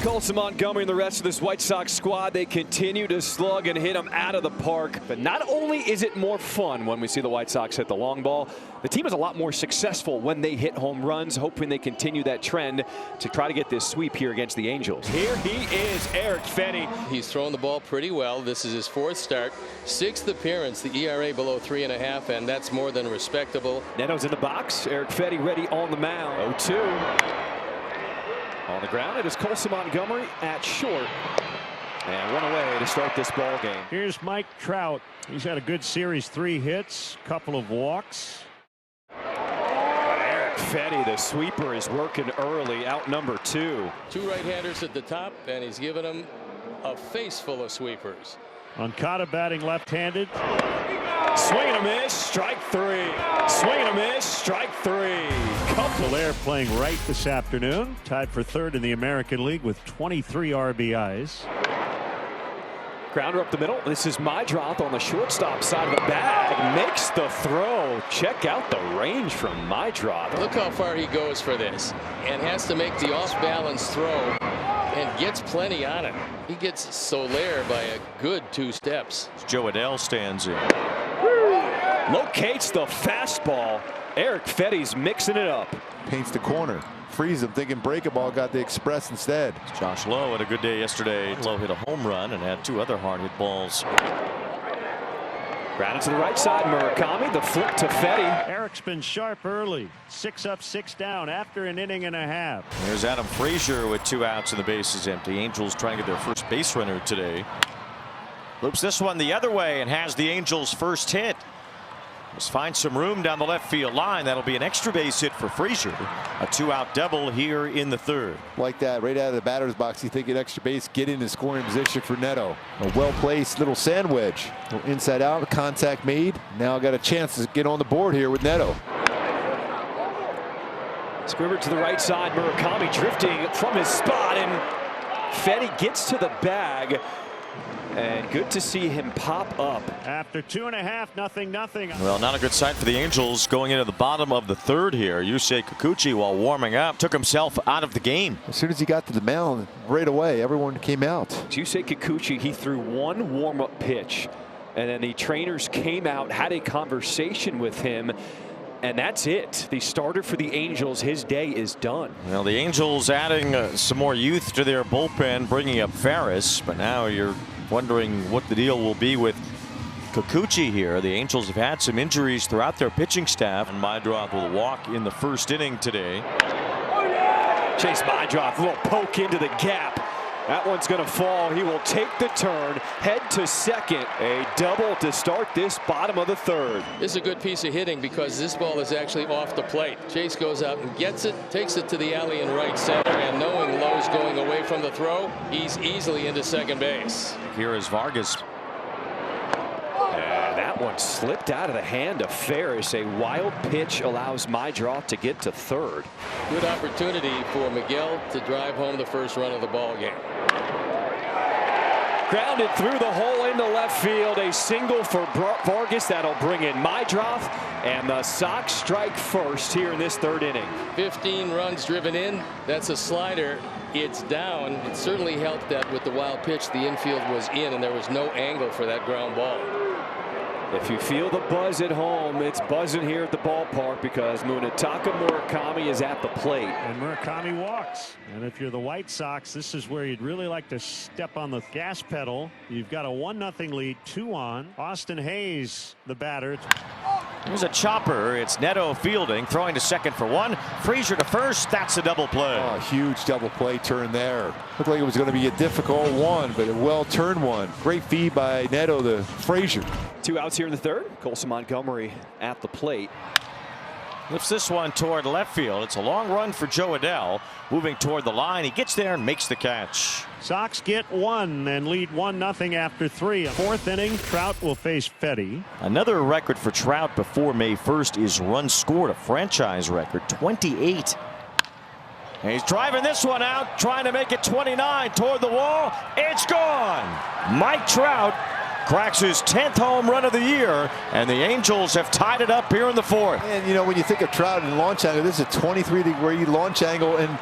Colson Montgomery and the rest of this White Sox squad, they continue to slug and hit them out of the park. But not only is it more fun when we see the White Sox hit the long ball, the team is a lot more successful when they hit home runs, hoping they continue that trend to try to get this sweep here against the Angels. Here he is, Erick Fedde. He's thrown the ball pretty well. This is his 4th start, 6th appearance, the ERA below 3.5, and that's more than respectable. Neto's in the box. Erick Fedde ready on the mound. 0-2. On the ground, it is Colson Montgomery at short. And one away to start this ball game. Here's Mike Trout. He's had a good series, 3 hits, couple of walks. Erick Fedde, the sweeper, is working early, out number 2. 2 right-handers at the top, and he's given them a face full of sweepers. Moncada batting left-handed. Swing and a miss, strike 3. Swing and a miss, strike 3. Soler playing right this afternoon, tied for 3rd in the American League with 23 RBIs. Grounder up the middle. This is Meidroth on the shortstop side of the bag. Makes the throw. Check out the range from Meidroth. Look how far he goes for this, and has to make the off-balance throw, and gets plenty on it. He gets Soler by a good 2 steps. Jo Adell stands in. Locates the fastball. Erick Fedde's mixing it up. Paints the corner. Frees him, thinking break a ball, got the express instead. Josh Lowe had a good day yesterday. Lowe hit a home run and had 2 other hard hit balls. Grounded to the right side. Murakami, the flip to Fedde. Erick's been sharp early. 6 up, 6 down after an inning and a half. There's Adam Frazier with 2 outs and the bases empty. Angels trying to get their first base runner today. Loops this one the other way and has the Angels' first hit. Let's find some room down the left field line. That'll be an extra base hit for Frazier. A 2-out double here in the 3rd. Like that, right out of the batter's box, you think an extra base, get into scoring position for Neto. A well-placed little sand wedge. Little inside out, contact made. Now got a chance to get on the board here with Neto. Squibber to the right side. Murakami drifting from his spot, and Fedde gets to the bag. And good to see him pop up. After 2.5, nothing. Well, not a good sight for the Angels going into the bottom of the 3rd here. Yusei Kikuchi, while warming up, took himself out of the game. As soon as he got to the mound, right away, everyone came out. Yusei Kikuchi, he threw 1 warm-up pitch, and then the trainers came out, had a conversation with him, and that's it. The starter for the Angels, his day is done. Well, the Angels adding some more youth to their bullpen, bringing up Ferris, but now you're wondering what the deal will be with Kikuchi here. The Angels have had some injuries throughout their pitching staff, and Meidroth will walk in the 1st inning today. Chase Meidroth, a little poke into the gap. That one's going to fall. He will take the turn, head to second. A double to start this bottom of the 3rd. This is a good piece of hitting because this ball is actually off the plate. Chase goes out and gets it, takes it to the alley in right center, and knowing Lowe's going away from the throw, he's easily into second base. Here is Vargas. And that one slipped out of the hand of Ferris. A wild pitch allows Meidroth to get to 3rd. Good opportunity for Miguel to drive home the 1st run of the ball game. Grounded through the hole into left field. A single for Vargas. That'll bring in Meidroth. And the Sox strike first here in this 3rd inning. 15 runs driven in. That's a slider. It's down. It certainly helped that with the wild pitch, the infield was in and there was no angle for that ground ball. If you feel the buzz at home, it's buzzing here at the ballpark because Munetaka Murakami is at the plate. And Murakami walks. And if you're the White Sox, this is where you'd really like to step on the gas pedal. You've got a 1-0 lead, 2 on. Austin Hayes, the batter. Here's a chopper. It's Neto fielding, throwing to second for 1. Frazier to 1st. That's a double play. Oh, huge double play turn there. Looked like it was going to be a difficult one, but a well-turned one. Great feed by Neto to Frazier. 2 outs here in the 3rd. Colson Montgomery at the plate. Lifts this one toward left field. It's a long run for Jo Adell. Moving toward the line. He gets there and makes the catch. Sox get 1 and lead 1-0 after 3. 4th inning, Trout will face Fedde. Another record for Trout before May 1st is runs scored, a franchise record, 28. And he's driving this one out, trying to make it 29 toward the wall. It's gone. Mike Trout cracks his 10th home run of the year, and the Angels have tied it up here in the 4th. And you know, when you think of Trout and launch angle, this is a 23-degree launch angle, and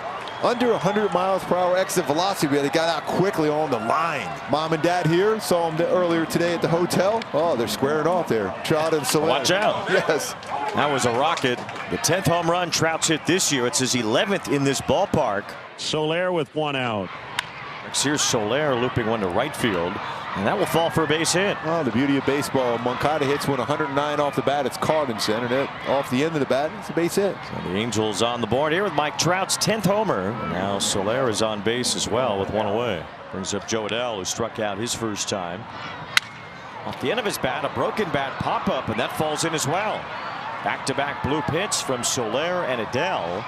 Under 100 miles per hour exit velocity, but they got out quickly on the line. Mom and Dad here saw him earlier today at the hotel. Oh, they're squaring off there. Trout and Soler. Watch out. Yes. That was a rocket. The 10th home run Trout's hit this year. It's his 11th in this ballpark. Soler with 1 out. Here's Soler looping one to right field, and that will fall for a base hit. Oh, the beauty of baseball. Moncada hits one 109 off the bat. It's caught in center. And off the end of the bat, it's a base hit. So the Angels on the board here with Mike Trout's 10th homer. Now Soler is on base as well with 1 away. Brings up Joe Adell, who struck out his first time. Off the end of his bat, a broken bat pop up, and that falls in as well. Back-to-back bloop hits from Soler and Adell.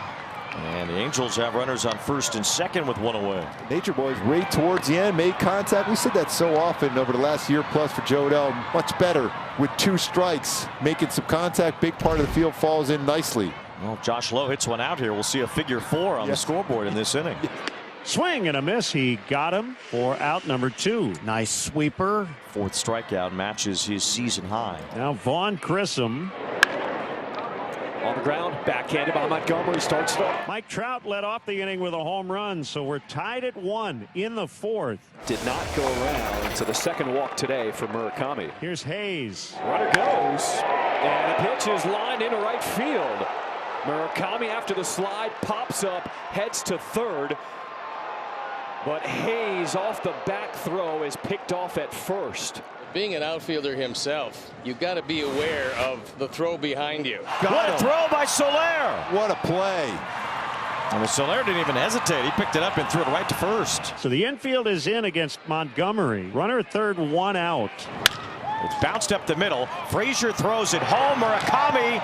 And the Angels have runners on first and second with 1 away. Nature Boys right towards the end made contact. We said that so often over the last year plus for Joe Adell. Much better with 2 strikes, making some contact. Big part of the field falls in nicely. Well, Josh Lowe hits one out here. We'll see a figure 4 on the scoreboard in this inning. Swing and a miss. He got him for out number 2. Nice sweeper. 4th strikeout matches his season high. Now Vaughn Grissom. On the ground, backhanded by Montgomery, starts it up. Mike Trout led off the inning with a home run, so we're tied at 1 in the 4th. Did not go around to the second walk today for Murakami. Here's Hayes. Runner goes, and the pitch is lined into right field. Murakami after the slide pops up, heads to third. But Hayes off the back throw is picked off at first. Being an outfielder himself, you've got to be aware of the throw behind you. What a throw by Soler! What a play. And Soler didn't even hesitate. He picked it up and threw it right to first. So the infield is in against Montgomery. Runner at third, 1 out. It's bounced up the middle. Frazier throws it home. Murakami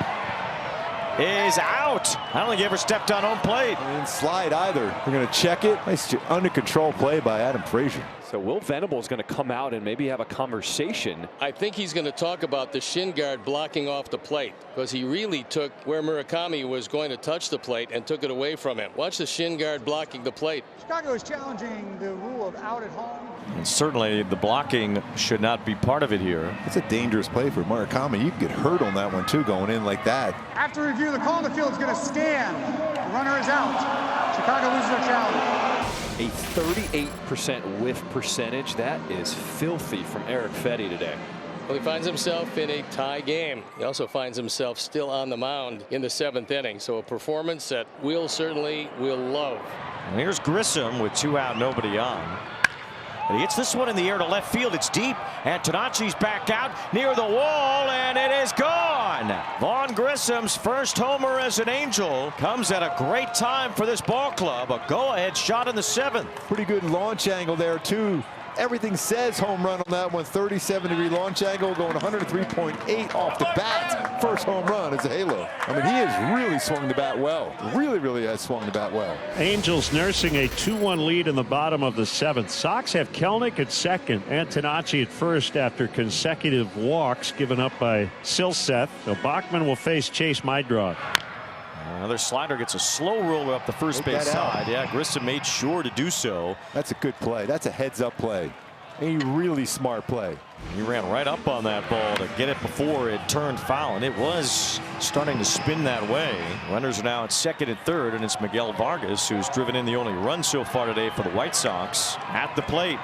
is out. I don't think he ever stepped on home plate. Didn't slide either. They're going to check it. Nice under control play by Adam Frazier. So Will Venable is going to come out and maybe have a conversation. I think he's going to talk about the shin guard blocking off the plate, because he really took where Murakami was going to touch the plate and took it away from him. Watch the shin guard blocking the plate. Chicago is challenging the rule of out at home. And certainly the blocking should not be part of it here. It's a dangerous play for Murakami. You can get hurt on that one too, going in like that. After review, the call on the field is going to stand. The runner is out. Chicago loses their challenge. A 38% whiff percentage. That is filthy from Erick Fedde today. Well, he finds himself in a tie game. He also finds himself still on the mound in the 7th inning. So a performance that we'll certainly love. And here's Grissom with 2 out, nobody on. But he hits this one in the air to left field. It's deep. Antonacci's back out near the wall, and it is gone. Vaughn Grissom's first homer as an Angel comes at a great time for this ball club. A go-ahead shot in the 7th. Pretty good launch angle there too. Everything says home run on that one. 37-degree launch angle, going 103.8 off the bat. First home run is a halo. I mean, he has really swung the bat well. Really has swung the bat well. Angels nursing a 2-1 lead in the bottom of the 7th. Sox have Kelnick at second, Antonacci at first after consecutive walks given up by Silseth. So Bachman will face Chase Meidroth. Another slider gets a slow roller up the first base side. Yeah, Grissom made sure to do so. That's a good play. That's a heads-up play. A really smart play. He ran right up on that ball to get it before it turned foul, and it was starting to spin that way. Runners are now at second and third, and it's Miguel Vargas who's driven in the only run so far today for the White Sox. At the plate.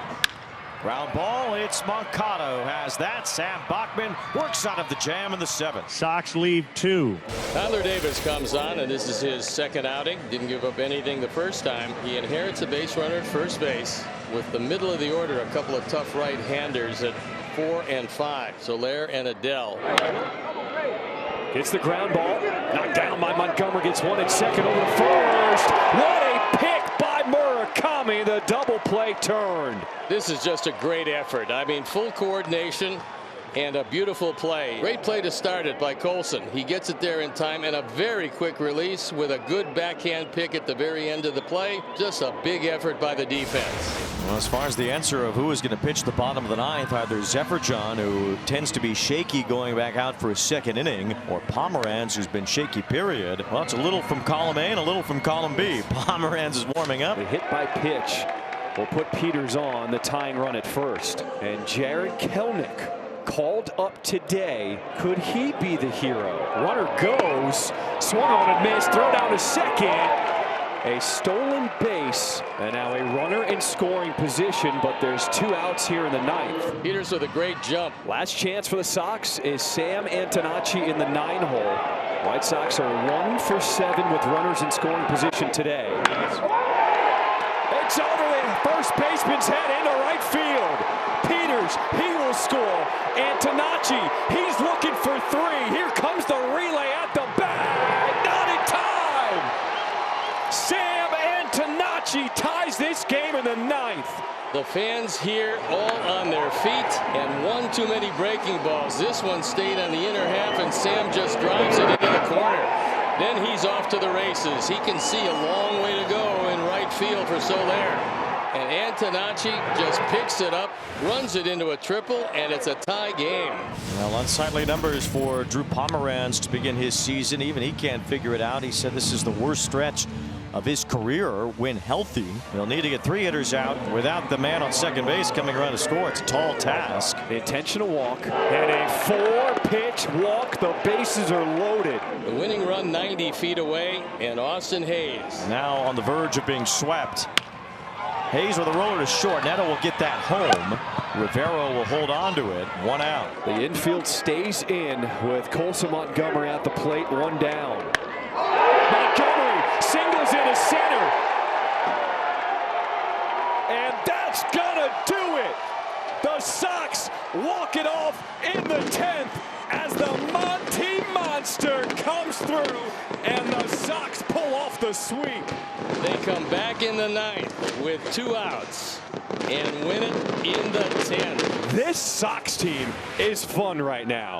Ground ball, it's Moncada who has that. Sam Bachman works out of the jam in the 7th. Sox lead 2. Tyler Davis comes on, and this is his second outing. Didn't give up anything the first time. He inherits a base runner at first base. With the middle of the order, a couple of tough right-handers at 4 and 5. Soler and Adell. Gets the ground ball. Knocked down by Montgomery. Gets one at second over to first. What a pick by Murakami. The double play turned. This is just a great effort. I mean, full coordination and a beautiful play. Great play to start it by Colson. He gets it there in time, and a very quick release with a good backhand pick at the very end of the play. Just a big effort by the defense. Well, as far as the answer of who is going to pitch the bottom of the 9th, either Zefferjon, who tends to be shaky going back out for his second inning, or Pomeranz, who's been shaky period. Well, it's a little from column A and a little from column B. Pomeranz is warming up. The hit by pitch will put Peters on the tying run at first. And Jared Kelnick called up today. Could he be the hero? Runner goes, swung on and missed, throw down to second. A stolen base, and now a runner in scoring position, but there's 2 outs here in the 9th. Peters with a great jump. Last chance for the Sox is Sam Antonacci in the 9-hole. White Sox are 1 for 7 with runners in scoring position today. It's over the first baseman's head into right field. Peters, he will score. Antonacci, he's looking for 3. Here comes the relay at the bag. Not in time. Sam Antonacci ties this game in the 9th. The fans here all on their feet, and one too many breaking balls. This one stayed on the inner half, and Sam just drives it into the corner. Then he's off to the races. He can see a long way to go in right field for Soler. And Antonacci just picks it up, runs it into a triple, and it's a tie game. Well, unsightly numbers for Drew Pomeranz to begin his season. Even he can't figure it out. He said this is the worst stretch of his career when healthy. He'll need to get 3 hitters out without the man on second base coming around to score. It's a tall task. The intentional walk and a 4-pitch walk. The bases are loaded. The winning run 90 feet away, and Austin Hayes. Now on the verge of being swept. Hayes with a roller to short. Neto will get that home. Rivero will hold on to it. 1 out. The infield stays in with Colson Montgomery at the plate. 1 down. Montgomery singles into center. And that's gonna do it. The Sox walk it off in the 10th as the Monty Monster comes through and the Sox pull off the sweep. They come back in the 9th with 2 outs and win it in the 10th. This Sox team is fun right now.